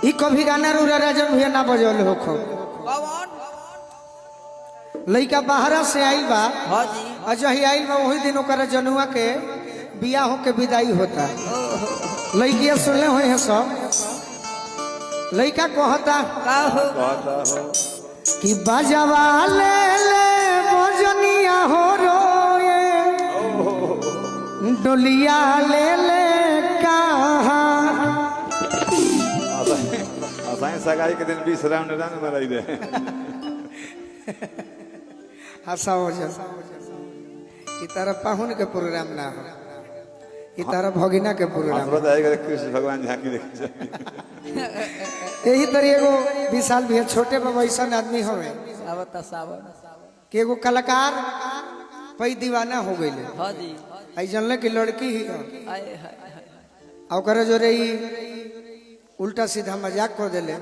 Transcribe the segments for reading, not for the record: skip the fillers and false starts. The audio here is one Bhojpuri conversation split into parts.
ई कभी गाना रो राजन भैया ना बजल हो खो लइका बाहरा से आइल बा। हाँ जी अजही आइल बा वही दिन ओकरा जनुआ के बियाह हो के विदाई होता। लइकिया सुनले हुए हैं सब। लइका कहता का हो कि बाजवा ले ले बजनिया हो रोए डोलिया ले ले कहा सगाई के दिन 20 राउंड रंग बनाई दे हंसा हो जा ई तरह पाहुन के प्रोग्राम ना हो ई तरह भगिना के प्रोग्राम बताएगा कृष्ण भगवान झांकी देखे यही तरह एगो विशाल भैया छोटे बाबा ऐसा आदमी हवे सावन कि एगो कलाकार पई दीवाना हो गई। हाँ जी आई जानले की लड़की ही आए हाय ओकरा जो रही उल्टा सीधा मजाक कर दिले।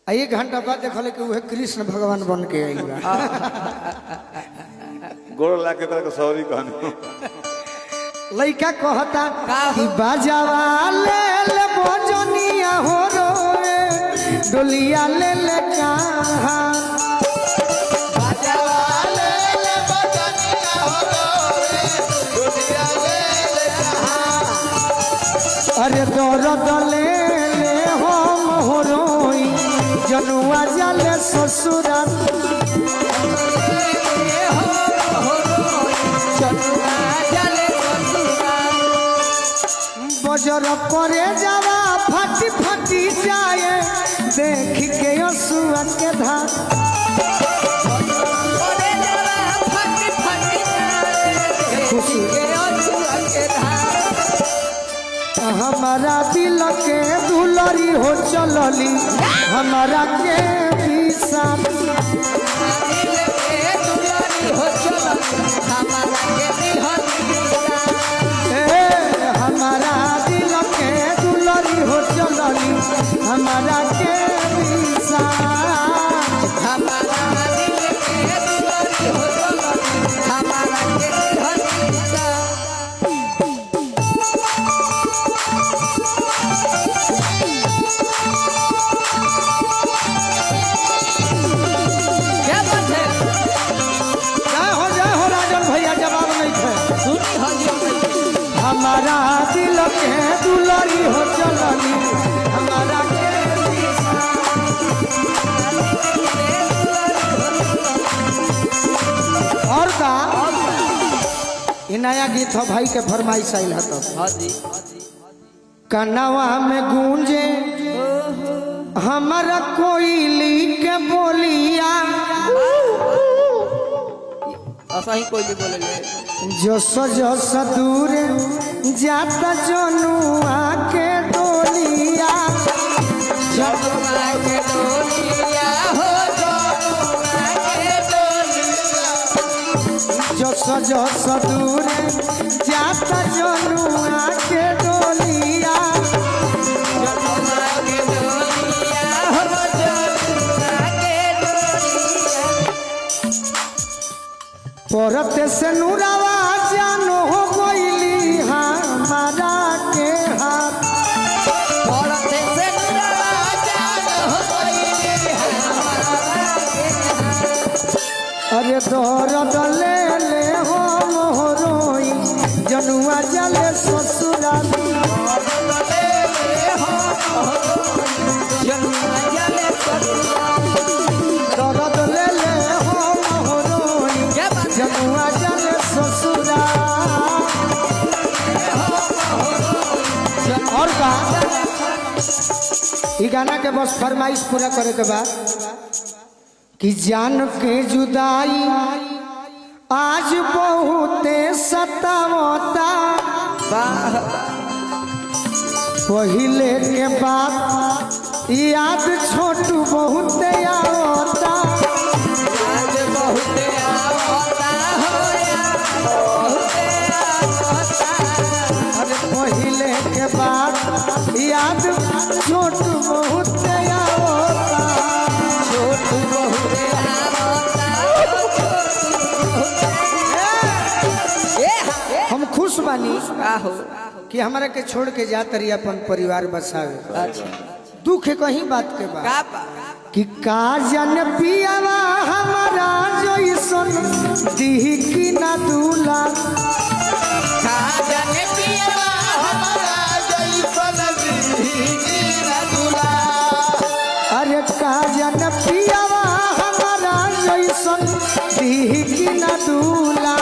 एक घंटा बाद देखल कि वह कृष्ण भगवान बन के आई गोड़ ला के तरह सॉरी कहने लइका कहता कि बाजावा ले ले बजनिया हो रोए डोलिया ले ले कहा बाजावा ले ले बजनिया हो रोए डोलिया ले ले कहा अरे दर्द ले ले हम हो रोई जनुआ जाले ससुरा बजर करे जावा फटी फटी जाए देख के असुआ के धार हमारा दिल के दुलरी हो चलली हमारा के विशाल हमारा दिल के दुलरी हो चलली हमारा के विशाल हमारा दिल के दुलरी हो चलली हमारा के हमारा दिल के दुलरी हो चलनी हमारा के और का ये नया गीत हो भाई के फरमाइश आइल है तो कनवा में गूंजे हमारा कोयली के बोलिया ऐसा ही कोई भी बोले जस जस दूर जाता जनुआ के डोलिया जनुआ के डोलिया हो जनुआ के डोलिया जस जस दूर जाता जनुआ के डोलिया जनुआ के डोलिया हो जनुआ के डोलिया परते से नूरावा जानो हो गईली हमारा के हाथ परते से नूरावा जानो हो गईली हमारा के हाथ अरे दर्द ले ले हो मोहरोई जनुआ जले ससुरा जनुआ जले ससुरा दर्द ले ले हो मोहरोई जनुआ जले ससुरा और का ई गाना के बस फरमाइश पूरा करे के बाद कि जान के जुदाई आज बहुते सतावता पहिले के बात याद छोटू बहुते आवता आज बहुते आवता अरे पहिले के बात याद छोटू बहुते आवता छोटू बहुते आवता हम खुश बानी का हो कि हमारा के छोड़ के जात रही अपन परिवार बसावे। अच्छा दुख कहीं बात के बाद का बा कि का जन पियावा हमारा जैसन दिह की ना दूला का जाने पिया हमारा जैसन दीदी ना दूला अरे का जन पियावा हमारा जैसन दिह की ना दूला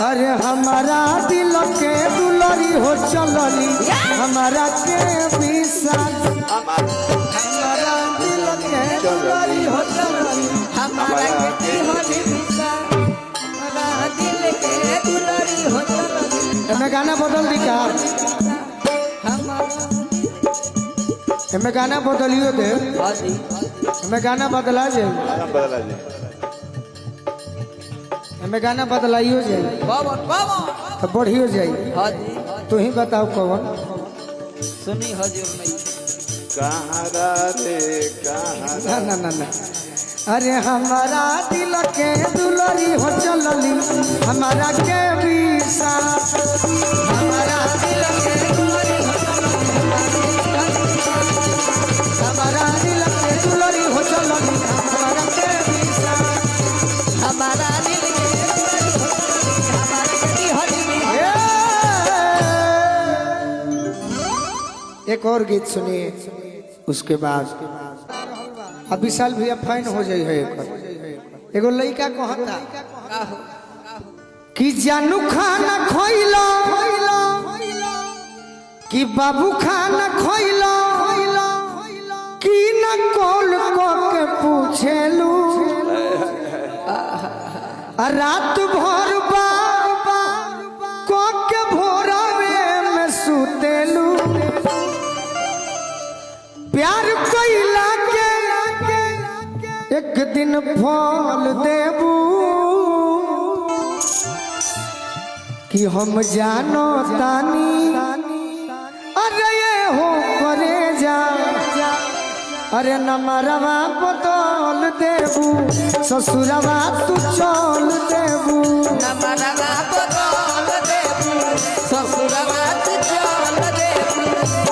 अरे हमारा दिल के दुलरी हो चलली हमारा के विशाल हमारा दिल के दुलरी हो चलली हमारा के होली बिसा हमारा दिल के दुलरी हो चलली एमे गाना बदल दी का हमारा एमे गाना बदलियो दे हाजी एमे गाना बदला जाए आराम बदला जी एमे गाना बदलाइयो जाए बाबा बाबा तो बढ़ियो जाए हाजी तू ही बताओ कौन सुनी हजूर नहीं कहाँ रे कहाँ ना ना ना ना अरे हमारा दिल के दुलरी हो चलली हमारा के विशाल हमारा दिल के दुलरी हो चलली हमारा दिल के दुलरी हो चलली हमारा के विशाल हमारा दिल के दुलरी हो चलली हमारा के होली बिसा एक और गीत सुनिए उसके बाद अब विशाल भैया फाइन हो जाए है एगो लड़का कहता कि जानू खाना खोइलो कि बाबू खाना खोइलो कि न कॉल को के पूछेलू रात भर को के भोरवे में सुतेलू प्यार कोइला के एक दिन फल देबू कि हम जानो तानी अरे ये हो करे जा अरे नमरवा बदल देबू ससुरवा तू चल देबू हमारा बदल देबू ससुरवा तू चल देबू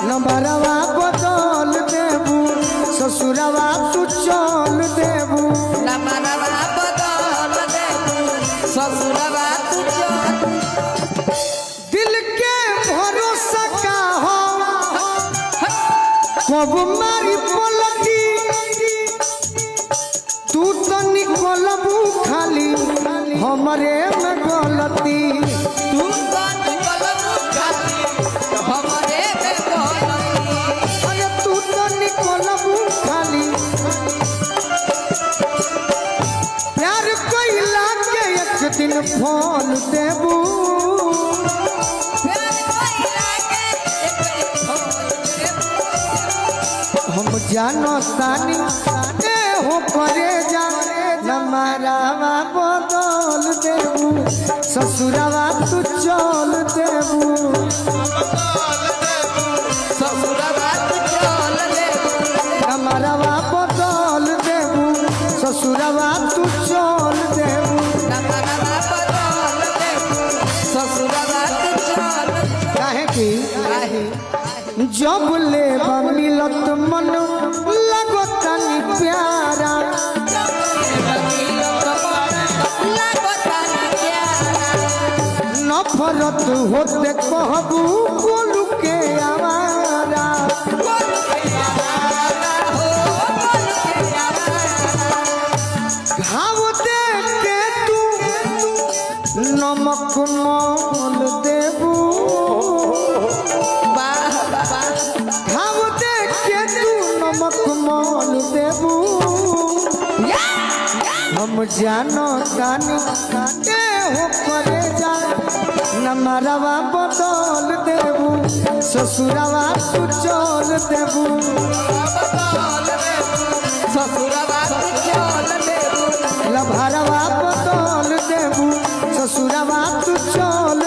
नमरवा बदल देबू ससुरवा तू चल देबू हमारा बदल देबू ससुरवा तू चल दिल के भरोसा का हो कब मारी पलटी तू तो निकलबू खाली हमरे में गलती तू बन कलमू खाली हमरे में गलती अरे तू तो निकलबू खाली प्यार कोइला के एक दिन फल देबू प्यार कोइला के एक दिन हम जानो तानी ए हो करे जा नमरवा बदल देबू ससुरवा तू चल देबू ससुरवा तू चल देबू नमरवा बदल देबू ससुरवा तू चल देबू हमारा बदल देबू ससुरवा तू चल काहे कि काहे जब ले मिलत मन लगो तनी प्यारा नफरत होते कहबू बोलू के आवारा घाव देख के तू नमक मोल देबू घाव देख के तू नमक मोल देबू हम जानो तानी ए हो करे जा नमरवा बदल देबू ससुरवा तू चल देबू लभरवा बदल देबू ससुरवा तू चल